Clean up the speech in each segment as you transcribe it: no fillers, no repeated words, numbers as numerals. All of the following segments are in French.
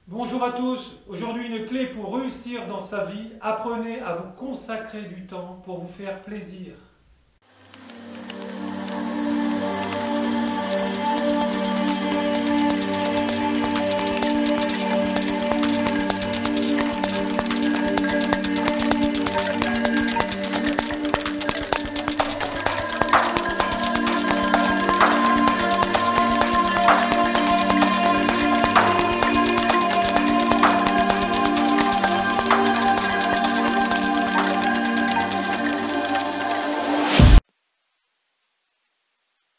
Bonjour à tous, aujourd'hui une clé pour réussir dans sa vie, apprenez à vous consacrer du temps pour vous faire plaisir.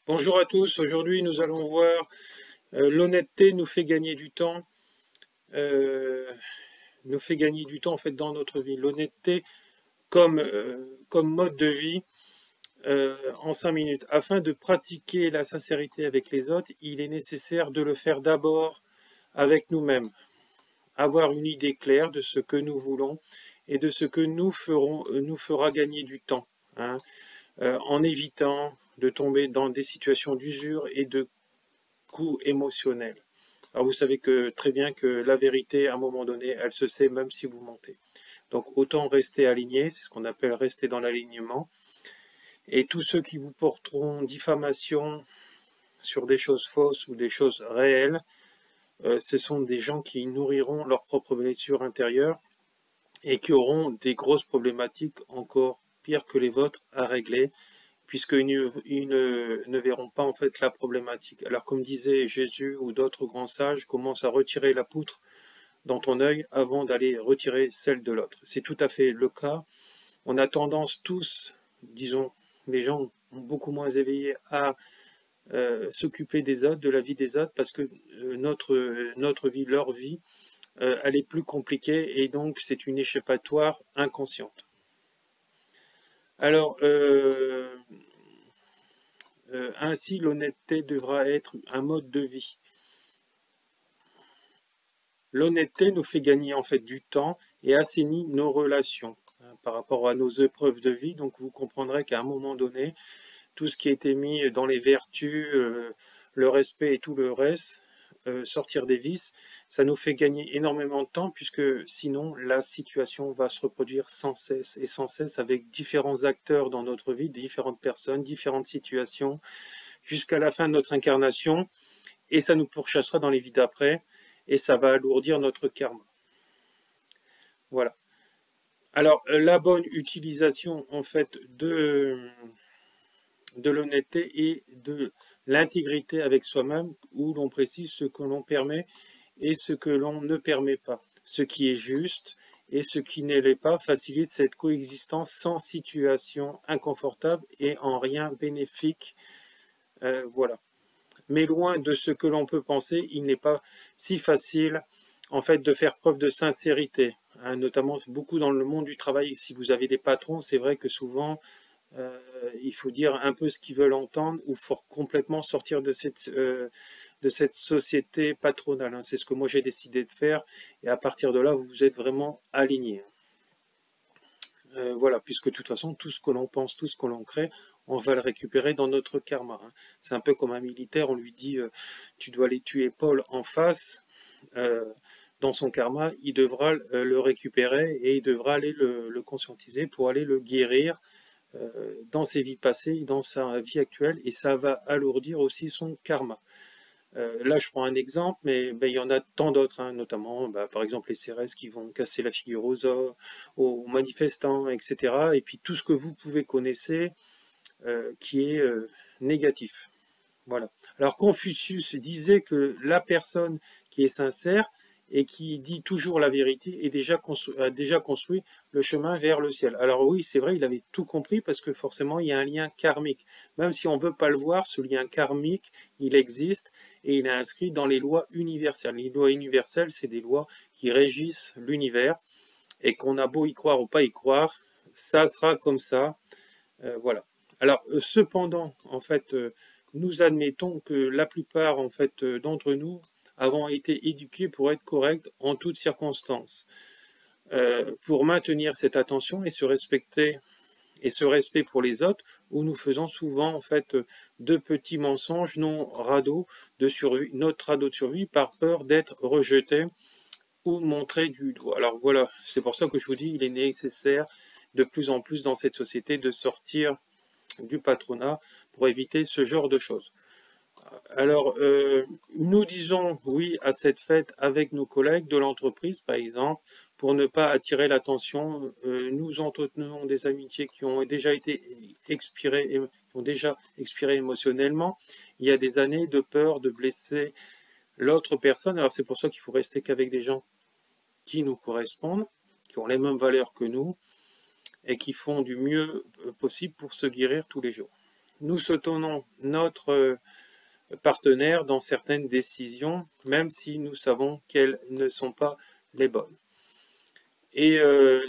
Bonjour à tous, aujourd'hui nous allons voir l'honnêteté nous fait gagner du temps, nous fait gagner du temps en fait dans notre vie. L'honnêteté comme mode de vie en 5 minutes. Afin de pratiquer la sincérité avec les autres, il est nécessaire de le faire d'abord avec nous-mêmes. Avoir une idée claire de ce que nous voulons et de ce que nous fera gagner du temps, hein, en évitant de tomber dans des situations d'usure et de coups émotionnels. Alors vous savez que très bien que la vérité, à un moment donné, elle se sait même si vous mentez. Donc autant rester aligné, c'est ce qu'on appelle rester dans l'alignement. Et tous ceux qui vous porteront diffamation sur des choses fausses ou des choses réelles, ce sont des gens qui nourriront leurs propres blessures intérieures et qui auront des grosses problématiques encore pires que les vôtres à régler, puisqu'ils ne verront pas en fait la problématique. Alors comme disait Jésus ou d'autres grands sages, commence à retirer la poutre dans ton œil avant d'aller retirer celle de l'autre. C'est tout à fait le cas. On a tendance tous, disons, les gens beaucoup moins éveillés à s'occuper des autres, de la vie des autres, parce que notre vie, leur vie, elle est plus compliquée et donc c'est une échappatoire inconsciente. Alors, ainsi, l'honnêteté devra être un mode de vie. L'honnêteté nous fait gagner en fait du temps et assainit nos relations par rapport à nos épreuves de vie. Donc vous comprendrez qu'à un moment donné, tout ce qui a été mis dans les vertus, le respect et tout le reste, sortir des vices, ça nous fait gagner énormément de temps puisque sinon la situation va se reproduire sans cesse et sans cesse avec différents acteurs dans notre vie, différentes personnes, différentes situations, jusqu'à la fin de notre incarnation et ça nous pourchassera dans les vies d'après et ça va alourdir notre karma. Voilà. Alors la bonne utilisation en fait de l'honnêteté et de l'intégrité avec soi-même, où l'on précise ce que l'on permet et ce que l'on ne permet pas. Ce qui est juste et ce qui ne l'est pas facilite cette coexistence sans situation inconfortable et en rien bénéfique. Voilà. Mais loin de ce que l'on peut penser, il n'est pas si facile en fait de faire preuve de sincérité, hein, notamment beaucoup dans le monde du travail. Si vous avez des patrons, c'est vrai que souvent il faut dire un peu ce qu'ils veulent entendre ou faut complètement sortir de cette société patronale. Hein. C'est ce que moi j'ai décidé de faire et à partir de là, vous êtes vraiment aligné. Voilà, puisque de toute façon, tout ce que l'on pense, tout ce que l'on crée, on va le récupérer dans notre karma. Hein. C'est un peu comme un militaire, on lui dit tu dois aller tuer Paul en face. Dans son karma, il devra le récupérer et il devra aller le conscientiser pour aller le guérir dans ses vies passées, dans sa vie actuelle, et ça va alourdir aussi son karma. Là, je prends un exemple, mais ben, il y en a tant d'autres, hein, notamment, par exemple, les CRS qui vont casser la figure aux manifestants, etc. Et puis tout ce que vous pouvez connaître qui est négatif. Voilà. Alors Confucius disait que la personne qui est sincère et qui dit toujours la vérité a déjà construit le chemin vers le ciel. Alors oui, c'est vrai, il avait tout compris parce que forcément, il y a un lien karmique. Même si on ne veut pas le voir, ce lien karmique, il existe et il est inscrit dans les lois universelles. Les lois universelles, c'est des lois qui régissent l'univers et qu'on a beau y croire ou pas y croire, ça sera comme ça. Voilà. Alors, cependant, en fait, nous admettons que la plupart en fait d'entre nous avons été éduqués pour être corrects en toutes circonstances, pour maintenir cette attention et se respecter et ce respect pour les autres, où nous faisons souvent en fait de petits mensonges non radeaux de survie, notre radeau de survie par peur d'être rejeté ou montrer du doigt. Alors voilà, c'est pour ça que je vous dis, il est nécessaire de plus en plus dans cette société de sortir du patronat pour éviter ce genre de choses. Alors, nous disons oui à cette fête avec nos collègues de l'entreprise, par exemple, pour ne pas attirer l'attention. Nous entretenons des amitiés qui ont déjà été expirées, qui ont déjà expiré émotionnellement. Il y a des années de peur de blesser l'autre personne. Alors, c'est pour ça qu'il faut rester qu'avec des gens qui nous correspondent, qui ont les mêmes valeurs que nous et qui font du mieux possible pour se guérir tous les jours. Nous soutenons notre partenaires dans certaines décisions, même si nous savons qu'elles ne sont pas les bonnes. Et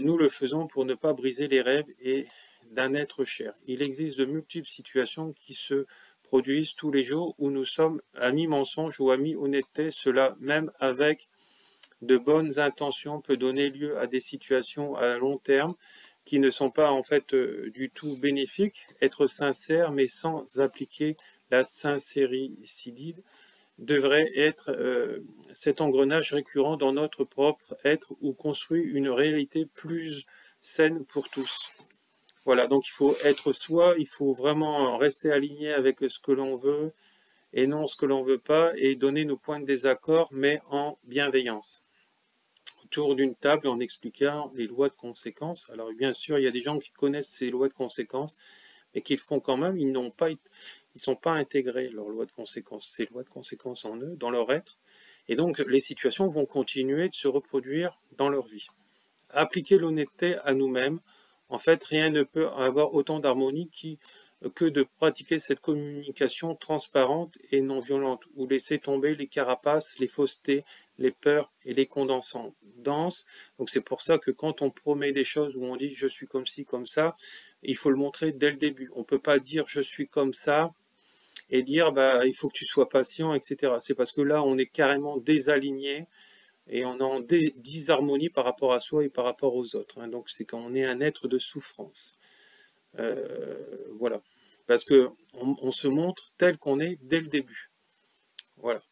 nous le faisons pour ne pas briser les rêves et d'un être cher. Il existe de multiples situations qui se produisent tous les jours où nous sommes à mi-mensonge ou à mi-honnêteté. Cela, même avec de bonnes intentions, peut donner lieu à des situations à long terme qui ne sont pas en fait du tout bénéfiques. Être sincère mais sans appliquer la sincéricide devrait être cet engrenage récurrent dans notre propre être où construit une réalité plus saine pour tous. Voilà, donc il faut être soi, il faut vraiment rester aligné avec ce que l'on veut et non ce que l'on ne veut pas et donner nos points de désaccord mais en bienveillance. Autour d'une table en expliquant les lois de conséquences. Alors bien sûr, il y a des gens qui connaissent ces lois de conséquences mais qu'ils font quand même, ils ne sont pas intégrés, leurs lois de conséquences, ces lois de conséquences en eux, dans leur être, et donc les situations vont continuer de se reproduire dans leur vie. Appliquer l'honnêteté à nous-mêmes, en fait, rien ne peut avoir autant d'harmonie que de pratiquer cette communication transparente et non violente, ou laisser tomber les carapaces, les faussetés, les peurs et les condescendances. Donc c'est pour ça que quand on promet des choses où on dit je suis comme ci, comme ça, il faut le montrer dès le début. On ne peut pas dire je suis comme ça et dire bah il faut que tu sois patient, etc. C'est parce que là on est carrément désaligné et on est en disharmonie par rapport à soi et par rapport aux autres. Hein. Donc c'est quand on est un être de souffrance. Voilà. Parce que on se montre tel qu'on est dès le début. Voilà.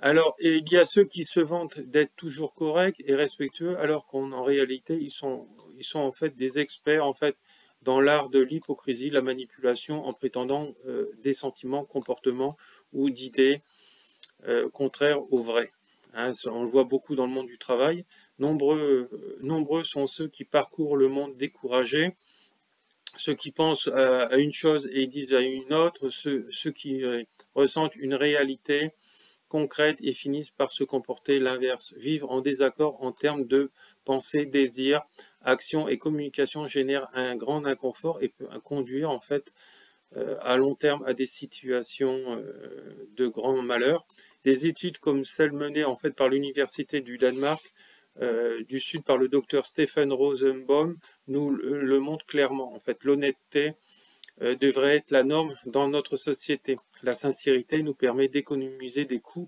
Alors, il y a ceux qui se vantent d'être toujours corrects et respectueux, alors qu'en réalité, ils sont en fait des experts en fait dans l'art de l'hypocrisie, la manipulation, en prétendant des sentiments, comportements ou d'idées contraires au vrai. Hein, on le voit beaucoup dans le monde du travail. Nombreux sont ceux qui parcourent le monde découragés, ceux qui pensent à une chose et disent à une autre, ceux qui ressentent une réalité concrètes et finissent par se comporter l'inverse. Vivre en désaccord en termes de pensée, désir, action et communication génère un grand inconfort et peut conduire en fait à long terme à des situations de grand malheur. Des études comme celles menées en fait par l'université du Danemark du Sud par le docteur Stephen Rosenbaum nous le montrent clairement. En fait, l'honnêteté devrait être la norme dans notre société. La sincérité nous permet d'économiser des coûts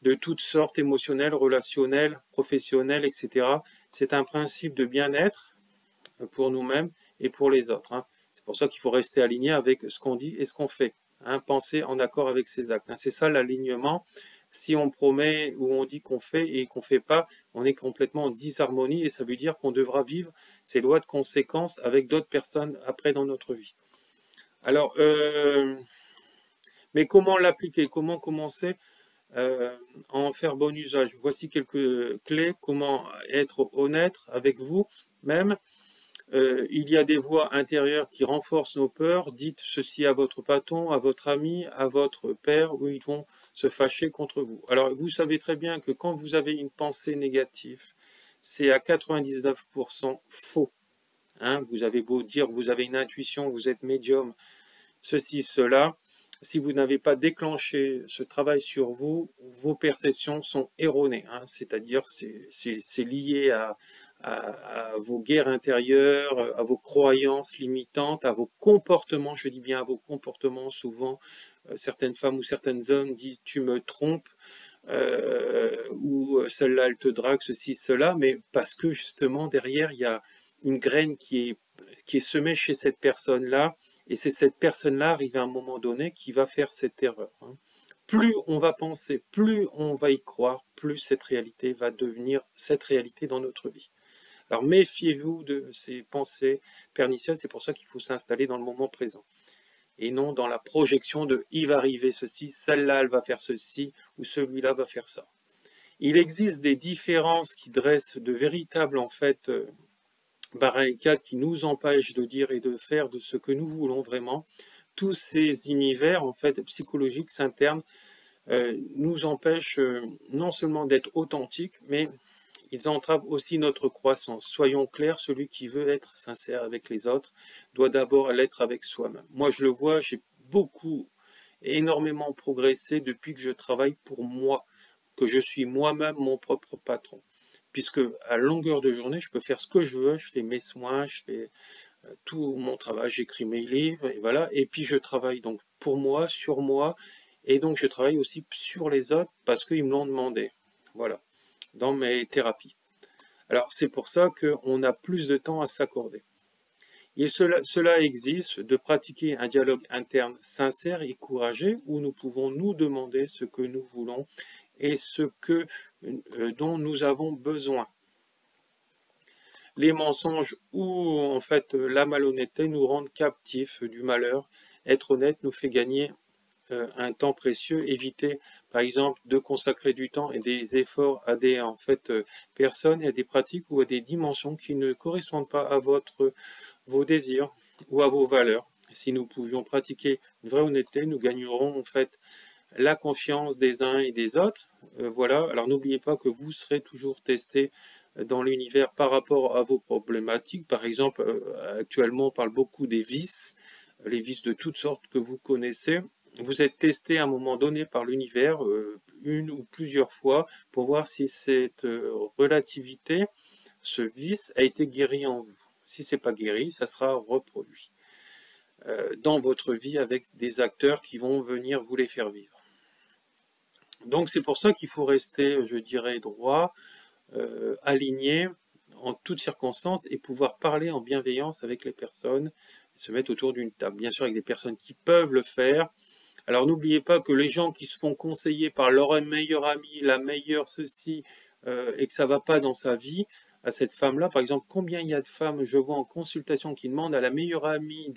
de toutes sortes, émotionnels, relationnels, professionnels, etc. C'est un principe de bien-être pour nous-mêmes et pour les autres. Hein. C'est pour ça qu'il faut rester aligné avec ce qu'on dit et ce qu'on fait. Hein. Penser en accord avec ses actes. Hein. C'est ça l'alignement. Si on promet ou on dit qu'on fait et qu'on ne fait pas, on est complètement en disharmonie et ça veut dire qu'on devra vivre ces lois de conséquences avec d'autres personnes après dans notre vie. Alors, mais comment l'appliquer? Comment commencer à en faire bon usage? Voici quelques clés. Comment être honnête avec vous-même. Il y a des voix intérieures qui renforcent nos peurs. Dites ceci à votre patron, à votre ami, à votre père, où ils vont se fâcher contre vous. Alors, vous savez très bien que quand vous avez une pensée négative, c'est à 99% faux. Hein, vous avez beau dire, vous avez une intuition, vous êtes médium, ceci, cela. Si vous n'avez pas déclenché ce travail sur vous, vos perceptions sont erronées. Hein, c'est-à-dire c'est lié à vos guerres intérieures, à vos croyances limitantes, à vos comportements. Je dis bien à vos comportements. Souvent, certaines femmes ou certains hommes disent tu me trompes. Ou celle-là elle te drague, ceci, cela, mais parce que justement derrière il y a une graine qui est semée chez cette personne-là, et c'est cette personne-là, arrivée à un moment donné, qui va faire cette erreur. Hein. Plus on va penser, plus on va y croire, plus cette réalité va devenir cette réalité dans notre vie. Alors méfiez-vous de ces pensées pernicieuses, c'est pour ça qu'il faut s'installer dans le moment présent. Et non dans la projection de « il va arriver ceci, celle-là elle va faire ceci, ou celui-là va faire ça ». Il existe des différences qui dressent de véritables en fait barricades qui nous empêchent de dire et de faire de ce que nous voulons vraiment. Tous ces univers en fait psychologiques s'internent nous empêchent non seulement d'être authentiques, mais ils entravent aussi notre croissance. Soyons clairs, celui qui veut être sincère avec les autres doit d'abord l'être avec soi-même. Moi, je le vois, j'ai énormément progressé depuis que je travaille pour moi, que je suis moi-même mon propre patron. Puisque à longueur de journée, je peux faire ce que je veux, je fais mes soins, je fais tout mon travail, j'écris mes livres, et voilà. Et puis je travaille donc pour moi, sur moi, et donc je travaille aussi sur les autres parce qu'ils me l'ont demandé. Voilà, dans mes thérapies. Alors c'est pour ça qu'on a plus de temps à s'accorder. Et cela existe de pratiquer un dialogue interne sincère et courageux où nous pouvons nous demander ce que nous voulons et dont nous avons besoin. Les mensonges ou en fait la malhonnêteté nous rendent captifs du malheur. Être honnête nous fait gagner un temps précieux, éviter par exemple de consacrer du temps et des efforts à des personnes et à des pratiques ou à des dimensions qui ne correspondent pas à vos désirs ou à vos valeurs. Si nous pouvions pratiquer une vraie honnêteté, nous gagnerons en fait la confiance des uns et des autres. Voilà. Alors n'oubliez pas que vous serez toujours testé dans l'univers par rapport à vos problématiques. Par exemple, actuellement on parle beaucoup des vices, les vices de toutes sortes que vous connaissez. Vous êtes testé à un moment donné par l'univers, une ou plusieurs fois, pour voir si cette relativité, ce vice, a été guéri en vous. Si ce n'est pas guéri, ça sera reproduit dans votre vie avec des acteurs qui vont venir vous les faire vivre. Donc c'est pour ça qu'il faut rester, je dirais, droit, aligné en toutes circonstances et pouvoir parler en bienveillance avec les personnes et se mettre autour d'une table. Bien sûr avec des personnes qui peuvent le faire. Alors n'oubliez pas que les gens qui se font conseiller par leur meilleur ami, la meilleure ceci, et que ça ne va pas dans sa vie, à cette femme-là, par exemple, combien il y a de femmes, je vois en consultation, qui demandent à la meilleure amie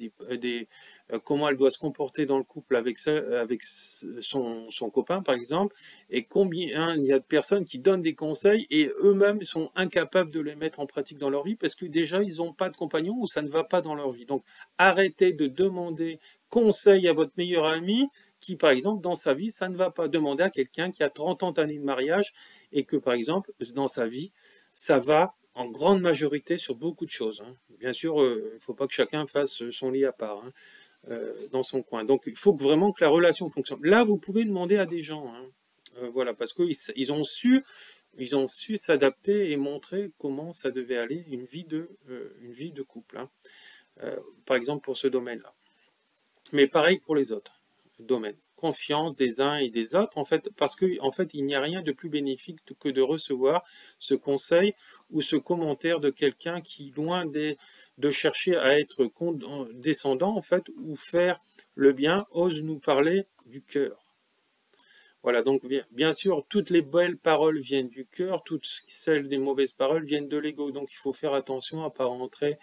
comment elle doit se comporter dans le couple avec son copain, par exemple, et combien il y a de personnes qui donnent des conseils et eux-mêmes sont incapables de les mettre en pratique dans leur vie parce que déjà, ils n'ont pas de compagnon ou ça ne va pas dans leur vie. Donc, arrêtez de demander conseil à votre meilleur ami qui, par exemple, dans sa vie, ça ne va pas. Demander à quelqu'un qui a 30 d'années de mariage et que, par exemple, dans sa vie, ça va en grande majorité sur beaucoup de choses. Bien sûr, il ne faut pas que chacun fasse son lit à part dans son coin. Donc, il faut vraiment que la relation fonctionne. Là, vous pouvez demander à des gens. Voilà, parce qu'ils ont su s'adapter et montrer comment ça devait aller, une vie de couple. Par exemple, pour ce domaine-là. Mais pareil pour les autres domaines. Confiance des uns et des autres, en fait, parce qu'en fait, il n'y a rien de plus bénéfique que de recevoir ce conseil ou ce commentaire de quelqu'un qui, loin de chercher à être condescendant, en fait, ou faire le bien, ose nous parler du cœur. Voilà, donc bien sûr, toutes les belles paroles viennent du cœur, toutes celles des mauvaises paroles viennent de l'ego. Donc il faut faire attention à ne pas rentrer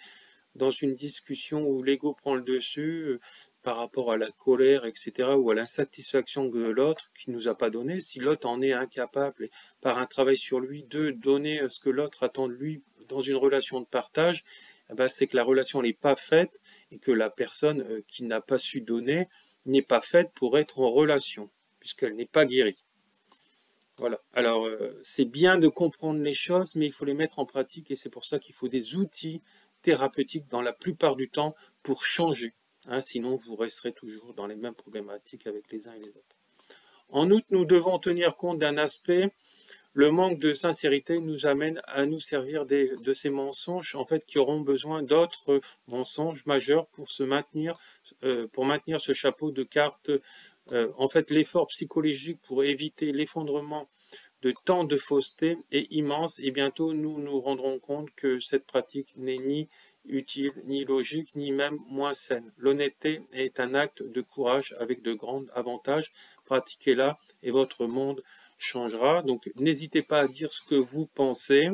dans une discussion où l'ego prend le dessus par rapport à la colère, etc., ou à l'insatisfaction de l'autre qui ne nous a pas donné. Si l'autre en est incapable, par un travail sur lui, de donner ce que l'autre attend de lui dans une relation de partage, c'est que la relation n'est pas faite et que la personne qui n'a pas su donner n'est pas faite pour être en relation, puisqu'elle n'est pas guérie. Voilà. Alors, c'est bien de comprendre les choses, mais il faut les mettre en pratique et c'est pour ça qu'il faut des outils thérapeutiques dans la plupart du temps pour changer. Sinon, vous resterez toujours dans les mêmes problématiques avec les uns et les autres. En outre, nous devons tenir compte d'un aspect. Le manque de sincérité nous amène à nous servir de ces mensonges, en fait, qui auront besoin d'autres mensonges majeurs pour maintenir ce chapeau de cartes. En fait, l'effort psychologique pour éviter l'effondrement de tant de fausseté est immense et bientôt nous nous rendrons compte que cette pratique n'est ni utile, ni logique, ni même moins saine. L'honnêteté est un acte de courage avec de grands avantages. Pratiquez-la et votre monde changera. Donc n'hésitez pas à dire ce que vous pensez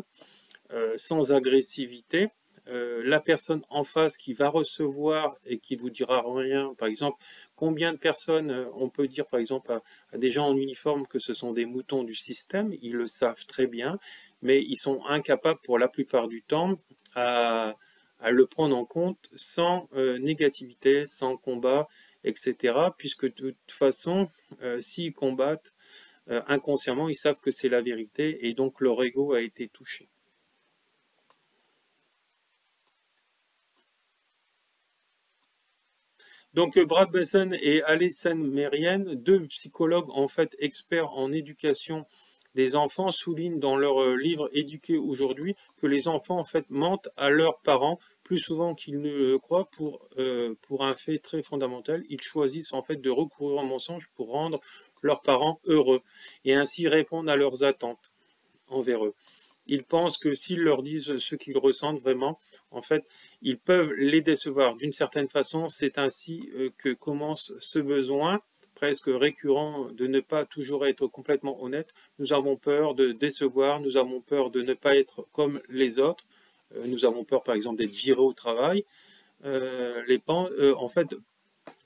sans agressivité. La personne en face qui va recevoir et qui vous dira rien, par exemple, combien de personnes on peut dire par exemple à des gens en uniforme que ce sont des moutons du système, ils le savent très bien, mais ils sont incapables pour la plupart du temps à le prendre en compte sans négativité, sans combat, etc. Puisque de toute façon, s'ils combattent inconsciemment, ils savent que c'est la vérité et donc leur ego a été touché. Donc Brad Besson et Alison Merian, deux psychologues en fait experts en éducation des enfants, soulignent dans leur livre Éduquer aujourd'hui que les enfants en fait mentent à leurs parents plus souvent qu'ils ne le croient pour un fait très fondamental. Ils choisissent en fait de recourir au mensonge pour rendre leurs parents heureux et ainsi répondre à leurs attentes envers eux. Ils pensent que s'ils leur disent ce qu'ils ressentent vraiment, en fait, ils peuvent les décevoir. D'une certaine façon, c'est ainsi que commence ce besoin presque récurrent de ne pas toujours être complètement honnête. Nous avons peur de décevoir, nous avons peur de ne pas être comme les autres, nous avons peur par exemple d'être virés au travail. En fait,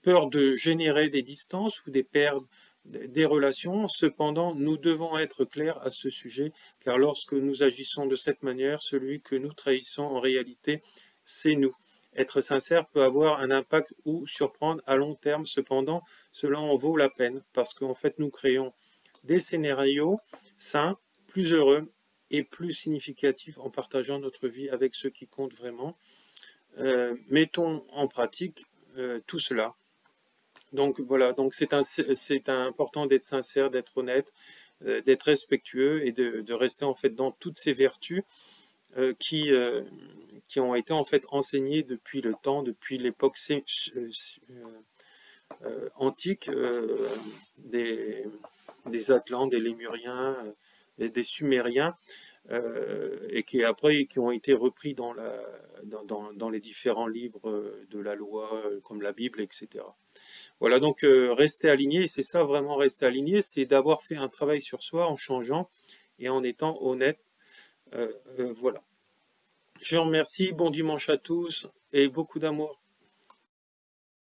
peur de générer des distances ou des pertes des relations. Cependant, nous devons être clairs à ce sujet, car lorsque nous agissons de cette manière, celui que nous trahissons en réalité, c'est nous. Être sincère peut avoir un impact ou surprendre à long terme. Cependant, cela en vaut la peine, parce qu'en fait, nous créons des scénarios sains, plus heureux et plus significatifs en partageant notre vie avec ceux qui comptent vraiment. Mettons en pratique tout cela. Donc voilà, donc c'est important d'être sincère, d'être honnête, d'être respectueux et de rester en fait dans toutes ces vertus euh, qui, euh, qui ont été en fait enseignées depuis le temps, depuis l'époque antique des Atlantes, des Lémuriens, des Sumériens, et qui après qui ont été repris dans les différents livres de la loi, comme la Bible, etc. Voilà, donc rester aligné, c'est ça vraiment rester aligné, c'est d'avoir fait un travail sur soi en changeant et en étant honnête. Voilà. Je vous remercie, bon dimanche à tous et beaucoup d'amour.